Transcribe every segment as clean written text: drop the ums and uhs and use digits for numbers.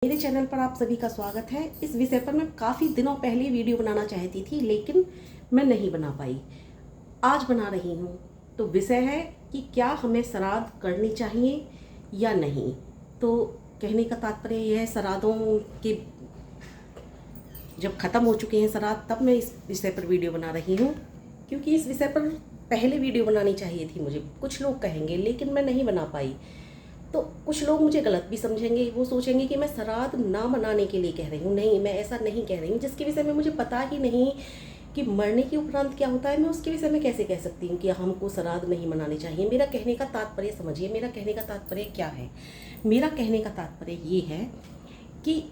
मेरे चैनल पर आप सभी का स्वागत है। इस विषय पर मैं काफ़ी दिनों पहले वीडियो बनाना चाहती थी, लेकिन मैं नहीं बना पाई। आज बना रही हूँ। तो विषय है कि क्या हमें श्राद्ध करनी चाहिए या नहीं। तो कहने का तात्पर्य यह है, श्राद्धों के जब ख़त्म हो चुके हैं श्राद्ध, तब मैं इस विषय पर वीडियो बना रही हूँ, क्योंकि इस विषय पर पहले वीडियो बनानी चाहिए थी मुझे। कुछ लोग कहेंगे, लेकिन मैं नहीं बना पाई। तो कुछ लोग मुझे गलत भी समझेंगे, वो सोचेंगे कि मैं श्राद्ध ना मनाने के लिए कह रही हूँ। नहीं, मैं ऐसा नहीं कह रही हूँ। जिसके विषय में मुझे पता ही नहीं कि मरने के उपरांत क्या होता है, मैं उसके विषय में कैसे कह सकती हूँ कि हमको श्राद्ध नहीं मनाने चाहिए। मेरा कहने का तात्पर्य समझिए, मेरा कहने का तात्पर्य क्या है। मेरा कहने का तात्पर्य ये है कि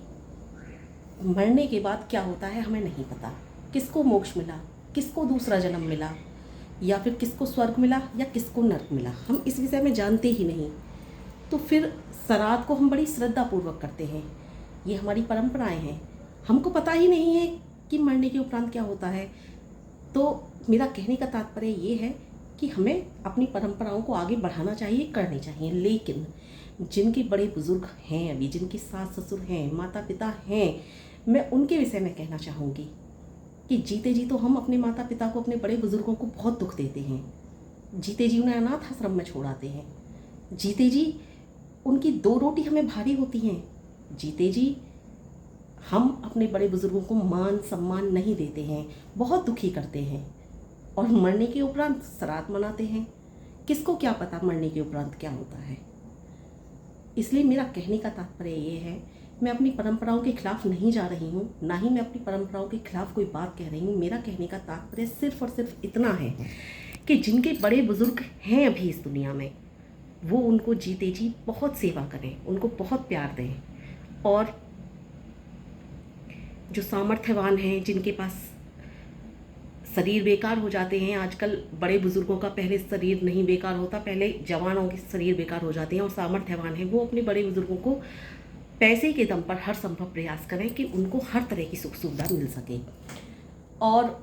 मरने के बाद क्या होता है हमें नहीं पता। किसको मोक्ष मिला, किसको दूसरा जन्म मिला, या फिर किसको स्वर्ग मिला या किसको नरक मिला, हम इस विषय में जानते ही नहीं। तो फिर श्राद्ध को हम बड़ी श्रद्धापूर्वक करते हैं। ये हमारी परंपराएं हैं। हमको पता ही नहीं है कि मरने के उपरांत क्या होता है। तो मेरा कहने का तात्पर्य ये है कि हमें अपनी परंपराओं को आगे बढ़ाना चाहिए, करनी चाहिए। लेकिन जिनके बड़े बुजुर्ग हैं, अभी जिनकी सास ससुर हैं, माता पिता हैं, मैं उनके विषय में कहना चाहूँगी कि जीते जी तो हम अपने माता पिता को, अपने बड़े बुजुर्गों को बहुत दुख देते हैं। जीते जी उन्हें अनाथ आश्रम में छोड़ आते हैं। जीते जी उनकी दो रोटी हमें भारी होती हैं। जीते जी हम अपने बड़े बुजुर्गों को मान सम्मान नहीं देते हैं, बहुत दुखी करते हैं, और मरने के उपरांत श्राद्ध मनाते हैं। किसको क्या पता मरने के उपरांत क्या होता है। इसलिए मेरा कहने का तात्पर्य ये है, मैं अपनी परंपराओं के खिलाफ नहीं जा रही हूँ, ना ही मैं अपनी परंपराओं के खिलाफ कोई बात कह रही हूँ। मेरा कहने का तात्पर्य सिर्फ और सिर्फ इतना है कि जिनके बड़े बुजुर्ग हैं अभी इस दुनिया में, वो उनको जीते जी बहुत सेवा करें, उनको बहुत प्यार दें। और जो सामर्थ्यवान हैं, जिनके पास शरीर बेकार हो जाते हैं, आजकल बड़े बुजुर्गों का पहले शरीर नहीं बेकार होता, पहले जवानों के शरीर बेकार हो जाते हैं, और सामर्थ्यवान हैं वो अपने बड़े बुजुर्गों को पैसे के दम पर हर संभव प्रयास करें कि उनको हर तरह की सुख सुविधा मिल सके। और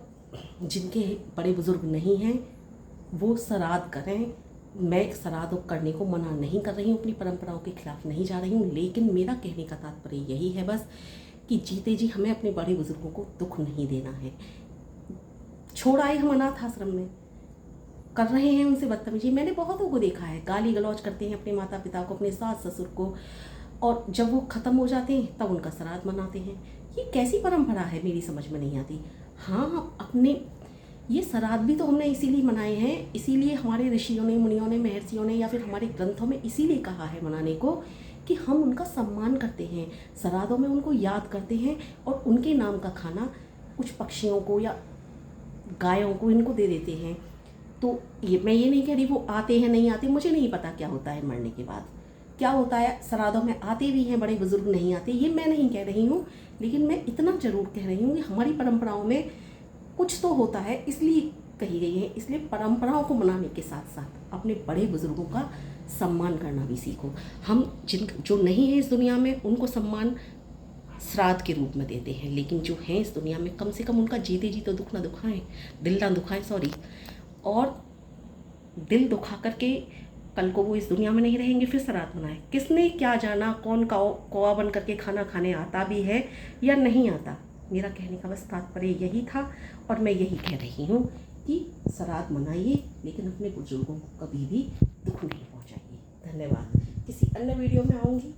जिनके बड़े बुजुर्ग नहीं हैं वो श्राद्ध करें। मैं श्राद्ध करने को मना नहीं कर रही हूँ, अपनी परंपराओं के खिलाफ नहीं जा रही हूँ, लेकिन मेरा कहने का तात्पर्य यही है बस कि जीते जी हमें अपने बड़े बुजुर्गों को दुख नहीं देना है। छोड़ आए हम अनाथ आश्रम में, कर रहे हैं उनसे बदतमीजी। मैंने बहुतों को देखा है, गाली गलौज करते हैं अपने माता पिता को, अपने सास ससुर को, और जब वो ख़त्म हो जाते हैं तब उनका श्राद्ध मनाते हैं। ये कैसी परंपरा है, मेरी समझ में नहीं आती। हाँ, अपने ये श्राद्ध भी तो हमने इसीलिए मनाए हैं, इसीलिए हमारे ऋषियों ने, मुनियों ने, महर्षियों ने, या फिर हमारे ग्रंथों में इसीलिए कहा है मनाने को कि हम उनका सम्मान करते हैं, श्राद्धों में उनको याद करते हैं, और उनके नाम का खाना कुछ पक्षियों को या गायों को इनको दे देते हैं। तो ये मैं ये नहीं कह रही वो आते हैं नहीं आते, मुझे नहीं पता क्या होता है मरने के बाद, क्या होता है। श्राद्धों में आते भी हैं बड़े बुजुर्ग, नहीं आते, ये मैं नहीं कह रही हूँ। लेकिन मैं इतना जरूर कह रही हूँ कि हमारी परंपराओं में कुछ तो होता है, इसलिए कही गई है। इसलिए परंपराओं को मनाने के साथ साथ अपने बड़े बुजुर्गों का सम्मान करना भी सीखो। हम जो नहीं है इस दुनिया में, उनको सम्मान श्राद्ध के रूप में देते हैं, लेकिन जो हैं इस दुनिया में, कम से कम उनका जीते जी तो दुख ना दुखाएं, दिल ना दुखाएं, सॉरी। और दिल दुखा करके कल को वो इस दुनिया में नहीं रहेंगे, फिर श्राद्ध मनाएं। किसने क्या जाना कौन कौवा बन करके खाना खाने आता भी है या नहीं आता। मेरा कहने का बस तात्पर्य यही था, और मैं यही कह रही हूँ कि श्राद्ध मनाइए, लेकिन अपने बुजुर्गों को कभी भी दुख नहीं पहुँचाइए। धन्यवाद। किसी अन्य वीडियो में आऊँगी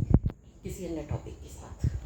किसी अन्य टॉपिक के साथ।